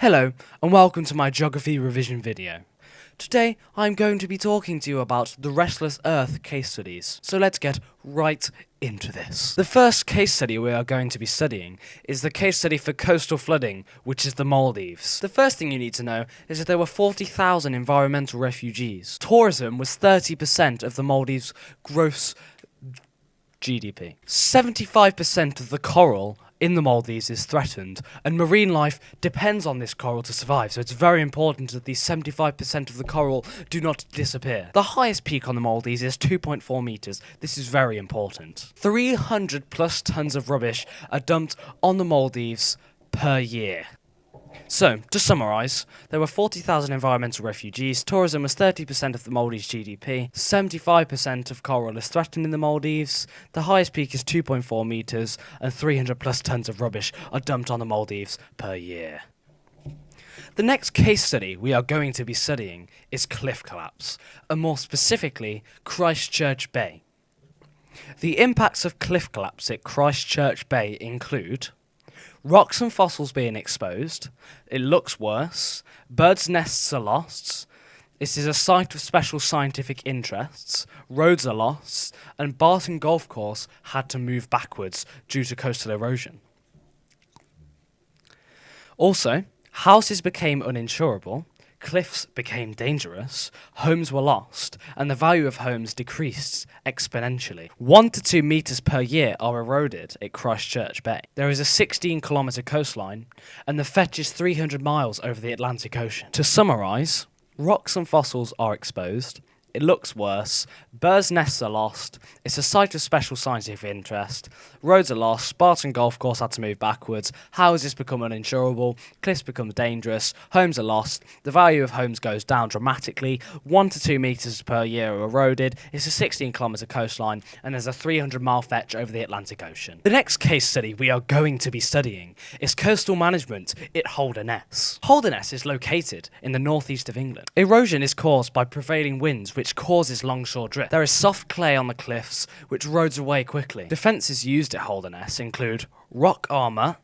Hello, and welcome to my geography revision video. Today, I'm going to be talking to you about the Restless Earth case studies, so let's get right into this. The first case study we are going to be studying is the case study for coastal flooding, which is the Maldives. The first thing you need to know is that there were 40,000 environmental refugees. Tourism was 30% of the Maldives' gross GDP. 75% of the coral in the Maldives is threatened, and marine life depends on this coral to survive, so it's very important that these 75% of the coral do not disappear. The highest peak on the Maldives is 2.4 meters. This is very important. 300 plus tons of rubbish are dumped on the Maldives per year. So, to summarise, there were 40,000 environmental refugees, tourism was 30% of the Maldives' GDP, 75% of coral is threatened in the Maldives, the highest peak is 2.4 metres, and 300 plus tonnes of rubbish are dumped on the Maldives per year. The next case study we are going to be studying is cliff collapse, and more specifically, Christchurch Bay. The impacts of cliff collapse at Christchurch Bay include rocks and fossils being exposed, it looks worse, birds' nests are lost, this is a site of special scientific interests, roads are lost, and Barton Golf Course had to move backwards due to coastal erosion. Also, houses became uninsurable, cliffs became dangerous, homes were lost, and the value of homes decreased exponentially. 1 to 2 metres per year are eroded at Christchurch Bay. There is a 16-kilometre coastline, and the fetch is 300 miles over the Atlantic Ocean. To summarise, rocks and fossils are exposed, it looks worse, birds' nests are lost, it's a site of special scientific interest, roads are lost, Spartan Golf Course had to move backwards, houses become uninsurable, cliffs become dangerous, homes are lost, the value of homes goes down dramatically, 1 to 2 metres per year are eroded, it's a 16-kilometre coastline, and there's a 300-mile fetch over the Atlantic Ocean. The next case study we are going to be studying is coastal management at Holderness. Holderness is located in the northeast of England. Erosion is caused by prevailing winds which causes longshore drift. There is soft clay on the cliffs which erodes away quickly. Defences used at Holderness include rock armour,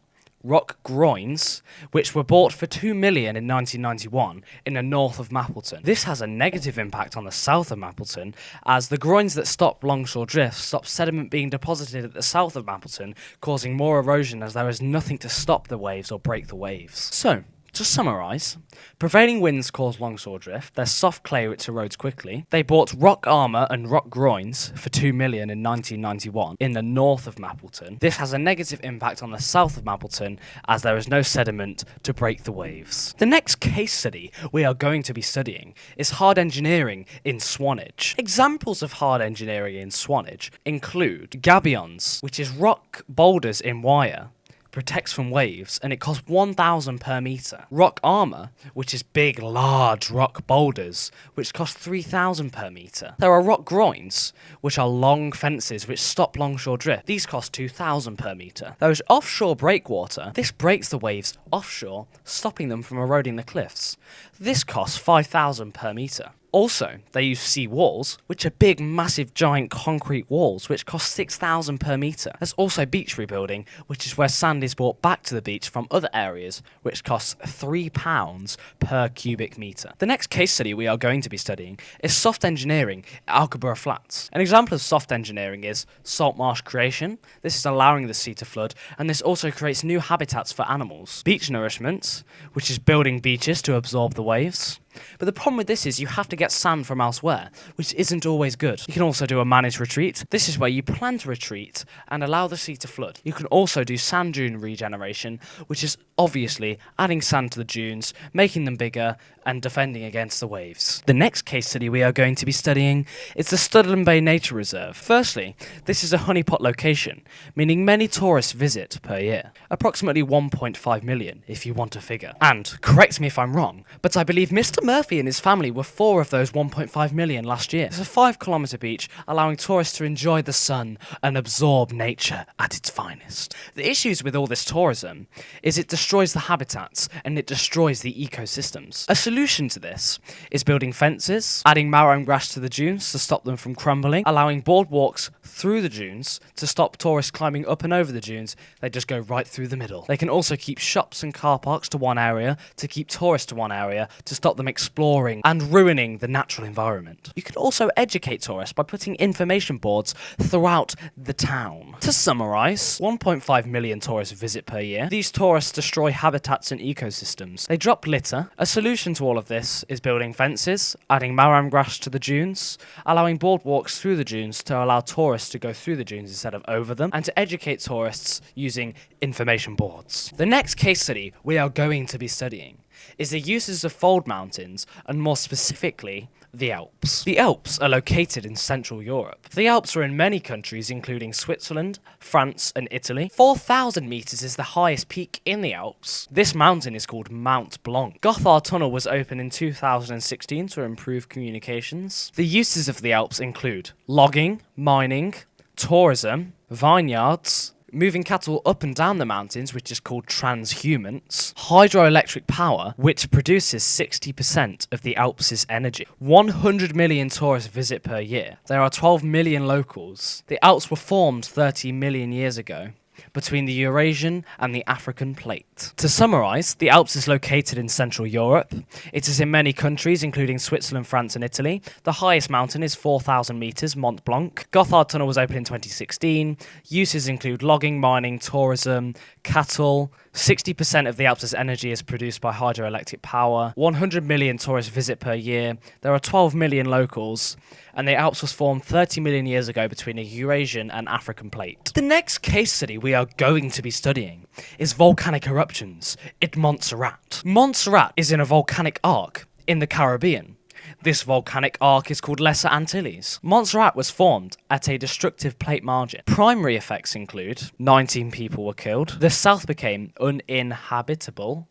rock groins, which were bought for $2 million in 1991 in the north of Mapleton. This has a negative impact on the south of Mapleton, as the groins that stop longshore drift stop sediment being deposited at the south of Mapleton, causing more erosion as there is nothing to stop the waves or break the waves. So, to summarise, prevailing winds cause longshore drift, there's soft clay which erodes quickly, they bought rock armour and rock groins for $2 million in 1991 in the north of Mapleton. This has a negative impact on the south of Mapleton as there is no sediment to break the waves. The next case study we are going to be studying is hard engineering in Swanage. Examples of hard engineering in Swanage include gabions, which is rock boulders in wire, protects from waves, and it costs $1,000 per metre. Rock armour, which is big, large rock boulders, which cost $3,000 per metre. There are rock groins, which are long fences which stop longshore drift. These cost $2,000 per metre. There is offshore breakwater. This breaks the waves offshore, stopping them from eroding the cliffs. This costs $5,000 per metre. Also, they use sea walls, which are big, massive, giant concrete walls, which cost $6,000 per metre. There's also beach rebuilding, which is where sand is brought back to the beach from other areas, which costs £3 per cubic metre. The next case study we are going to be studying is soft engineering at Alcaborough Flats. An example of soft engineering is salt marsh creation. This is allowing the sea to flood, and this also creates new habitats for animals. Beach nourishment, which is building beaches to absorb the waves. But the problem with this is you have to get sand from elsewhere, which isn't always good. You can also do a managed retreat. This is where you plant a retreat and allow the sea to flood. You can also do sand dune regeneration, which is obviously adding sand to the dunes, making them bigger, and defending against the waves. The next case study we are going to be studying is the Studland Bay Nature Reserve. Firstly, this is a honeypot location, meaning many tourists visit per year. Approximately 1.5 million, if you want a figure. And, correct me if I'm wrong, but I believe Mr. Murphy and his family were 4 of those 1.5 million last year. It's a 5-kilometre beach, allowing tourists to enjoy the sun and absorb nature at its finest. The issues with all this tourism is it destroys the habitats and it destroys the ecosystems. A solution to this is building fences, adding marram grass to the dunes to stop them from crumbling, allowing boardwalks through the dunes to stop tourists climbing up and over the dunes. They just go right through the middle. They can also keep shops and car parks to one area to keep tourists to one area to stop them exploring and ruining the natural environment. You can also educate tourists by putting information boards throughout the town. To summarise, 1.5 million tourists visit per year. These tourists destroy habitats and ecosystems. They drop litter. A solution to all of this is building fences, adding marram grass to the dunes, allowing boardwalks through the dunes to allow tourists to go through the dunes instead of over them, and to educate tourists using information boards. The next case study we are going to be studying is the uses of fold mountains, and more specifically, the Alps. The Alps are located in Central Europe. The Alps are in many countries, including Switzerland, France, and Italy. 4,000 metres is the highest peak in the Alps. This mountain is called Mount Blanc. Gotthard Tunnel was opened in 2016 to improve communications. The uses of the Alps include logging, mining, tourism, vineyards, moving cattle up and down the mountains, which is called transhumance, hydroelectric power, which produces 60% of the Alps' energy. 100 million tourists visit per year. There are 12 million locals. The Alps were formed 30 million years ago, between the Eurasian and the African plate. To summarise, the Alps is located in Central Europe. It is in many countries, including Switzerland, France and Italy. The highest mountain is 4,000 metres, Mont Blanc. Gotthard Tunnel was opened in 2016. Uses include logging, mining, tourism, cattle. 60% of the Alps' energy is produced by hydroelectric power. 100 million tourists visit per year. There are 12 million locals. And the Alps was formed 30 million years ago between the Eurasian and African plate. The next case study we are going to be studying is volcanic eruptions at Montserrat. Montserrat is in a volcanic arc in the Caribbean. This volcanic arc is called Lesser Antilles. Montserrat was formed at a destructive plate margin. Primary effects include 19 people were killed. The south became uninhabitable.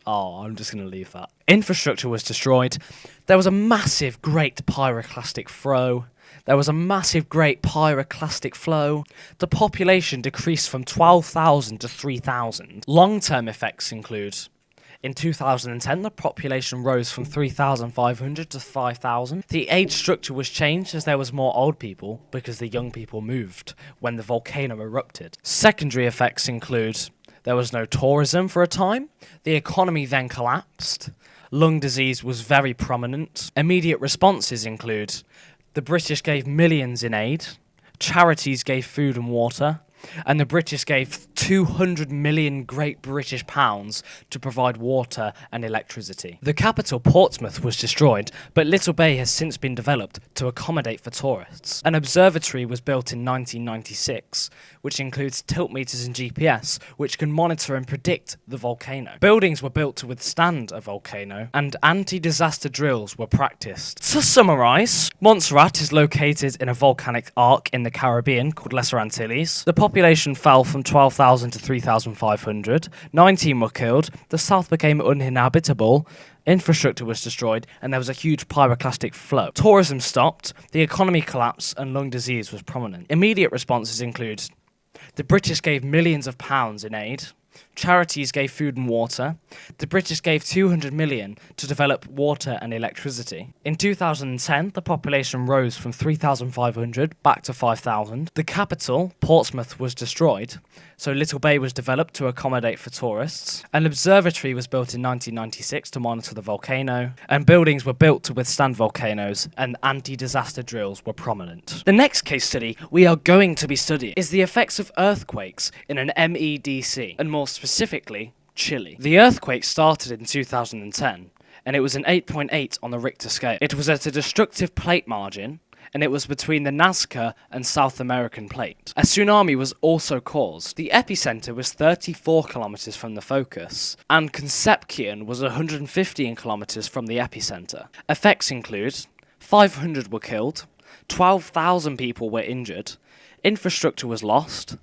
Oh, I'm just going to leave that. Infrastructure was destroyed. There was a massive, great pyroclastic flow. The population decreased from 12,000 to 3,000. Long-term effects include, in 2010, the population rose from 3,500 to 5,000. The age structure was changed as there was more old people because the young people moved when the volcano erupted. Secondary effects include, there was no tourism for a time. The economy then collapsed. Lung disease was very prominent. Immediate responses include, the British gave millions in aid, charities gave food and water, and the British gave 200 million Great British pounds to provide water and electricity. The capital, Portsmouth, was destroyed, but Little Bay has since been developed to accommodate for tourists. An observatory was built in 1996, which includes tilt meters and GPS, which can monitor and predict the volcano. Buildings were built to withstand a volcano, and anti-disaster drills were practiced. To summarise, Montserrat is located in a volcanic arc in the Caribbean called Lesser Antilles. The population fell from 12,000 to 3,500. 19 were killed. The south became uninhabitable. Infrastructure was destroyed, and there was a huge pyroclastic flow. Tourism stopped, the economy collapsed, and lung disease was prominent. Immediate responses include, the British gave millions of pounds in aid. Charities gave food and water. The British gave 200 million to develop water and electricity. In 2010, the population rose from 3,500 back to 5,000. The capital, Portsmouth, was destroyed, so Little Bay was developed to accommodate for tourists. An observatory was built in 1996 to monitor the volcano, and buildings were built to withstand volcanoes, and anti-disaster drills were prominent. The next case study we are going to be studying is the effects of earthquakes in an MEDC, and more specifically, Chile. The earthquake started in 2010, and it was an 8.8 on the Richter scale. It was at a destructive plate margin, and it was between the Nazca and South American plate. A tsunami was also caused. The epicenter was 34 kilometers from the focus, and Concepcion was 115 kilometers from the epicenter. Effects include, 500 were killed, 12,000 people were injured, infrastructure was lost,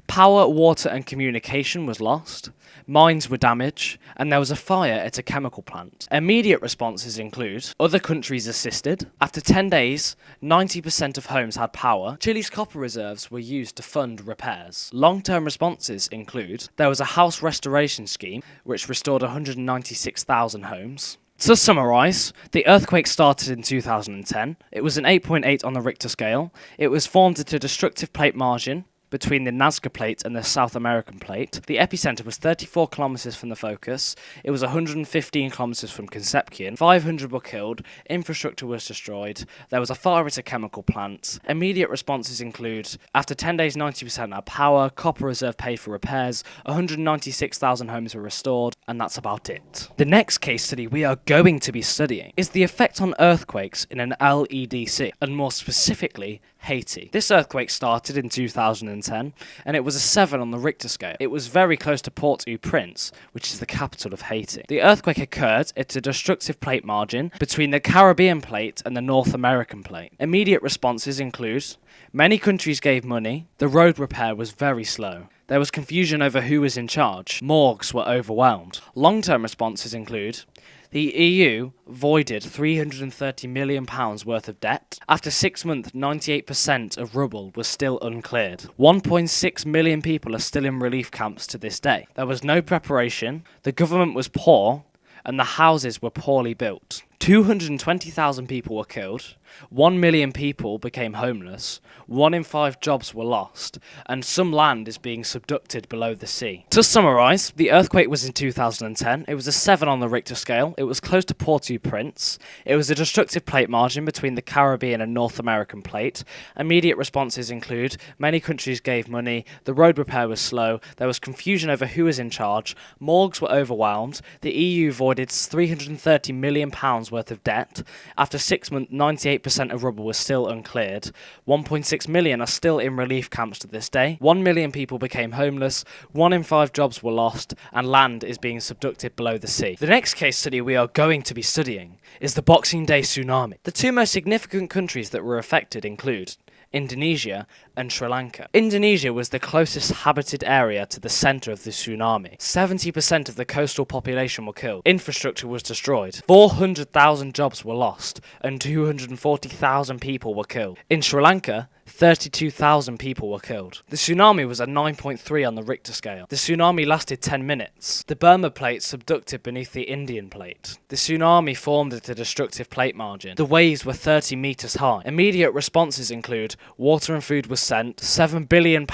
Power, water and communication was lost, mines were damaged, and there was a fire at a chemical plant. Immediate responses include other countries assisted. After 10 days, 90% of homes had power. Chile's copper reserves were used to fund repairs. Long-term responses include there was a house restoration scheme which restored 196,000 homes. To summarise, the earthquake started in 2010. It was an 8.8 on the Richter scale. It was formed at a destructive plate margin between the Nazca Plate and the South American Plate. The epicenter was 34 kilometers from the focus. It was 115 kilometers from Concepcion. 500 were killed. Infrastructure was destroyed. There was a fire at a chemical plant. Immediate responses include, after 10 days, 90% had power, copper reserve paid for repairs, 196,000 homes were restored, and that's about it. The next case study we are going to be studying is the effect on earthquakes in an LEDC, and more specifically, Haiti. This earthquake started in 2010, and it was a 7 on the Richter scale. It was very close to Port-au-Prince, which is the capital of Haiti. The earthquake occurred at a destructive plate margin between the Caribbean Plate and the North American Plate. Immediate responses include many countries gave money, the road repair was very slow. There was confusion over who was in charge. Morgues were overwhelmed. Long-term responses include the EU voided £330 million worth of debt. After 6 months, 98% of rubble was still uncleared. 1.6 million people are still in relief camps to this day. There was no preparation, the government was poor, and the houses were poorly built. 220,000 people were killed, 1 million people became homeless, 1 in 5 jobs were lost, and some land is being subducted below the sea. To summarise, the earthquake was in 2010, it was a 7 on the Richter scale, it was close to Port-au-Prince, it was a destructive plate margin between the Caribbean and North American Plate. Immediate responses include many countries gave money, the road repair was slow, there was confusion over who was in charge, morgues were overwhelmed, the EU voided £330 million worth of debt. After 6 months, 98% of rubble was still uncleared. 1.6 million are still in relief camps to this day. 1 million people became homeless. 1 in 5 jobs were lost, and land is being subducted below the sea. The next case study we are going to be studying is the Boxing Day tsunami. The two most significant countries that were affected include Indonesia and Sri Lanka. Indonesia was the closest habited area to the centre of the tsunami. 70% of the coastal population were killed. Infrastructure was destroyed. 400,000 jobs were lost, and 240,000 people were killed. In Sri Lanka, 32,000 people were killed. The tsunami was a 9.3 on the Richter scale. The tsunami lasted 10 minutes. The Burma Plate subducted beneath the Indian Plate. The tsunami formed at a destructive plate margin. The waves were 30 metres high. Immediate responses include water and food was sent, £7 billion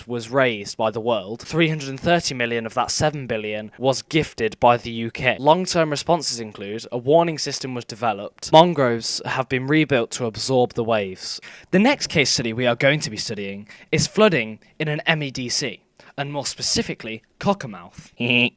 was raised by the world, 330 million of that 7 billion was gifted by the UK. Long-term responses include a warning system was developed, mangroves have been rebuilt to absorb the waves. The next case study we are going to be studying is flooding in an MEDC, and more specifically, Cockermouth.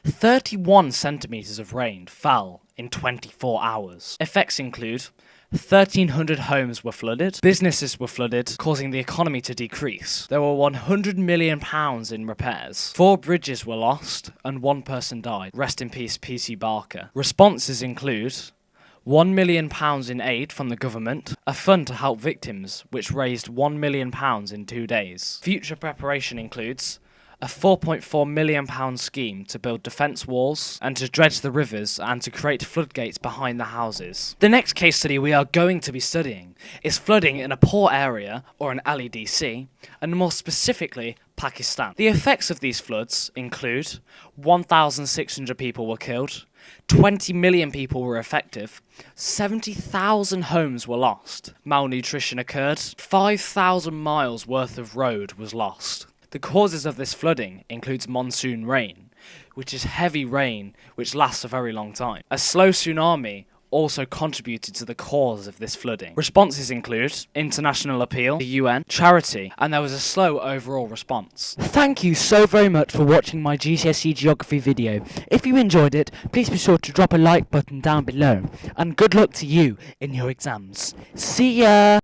31 centimetres of rain fell in 24 hours. Effects include 1,300 homes were flooded, businesses were flooded, causing the economy to decrease. There were £100 million in repairs. 4 bridges were lost, and 1 person died. Rest in peace, P.C. Barker. Responses include £1 million in aid from the government, a fund to help victims, which raised £1 million in 2 days. Future preparation includes a £4.4 million scheme to build defence walls and to dredge the rivers and to create floodgates behind the houses. The next case study we are going to be studying is flooding in a poor area, or an LEDC, and more specifically, Pakistan. The effects of these floods include 1,600 people were killed, 20 million people were affected, 70,000 homes were lost, malnutrition occurred, 5,000 miles worth of road was lost. The causes of this flooding includes monsoon rain, which is heavy rain which lasts a very long time. A slow tsunami also contributed to the cause of this flooding. Responses include international appeal, the UN, charity, and there was a slow overall response. Thank you so very much for watching my GCSE geography video. If you enjoyed it, please be sure to drop a like button down below, and good luck to you in your exams. See ya!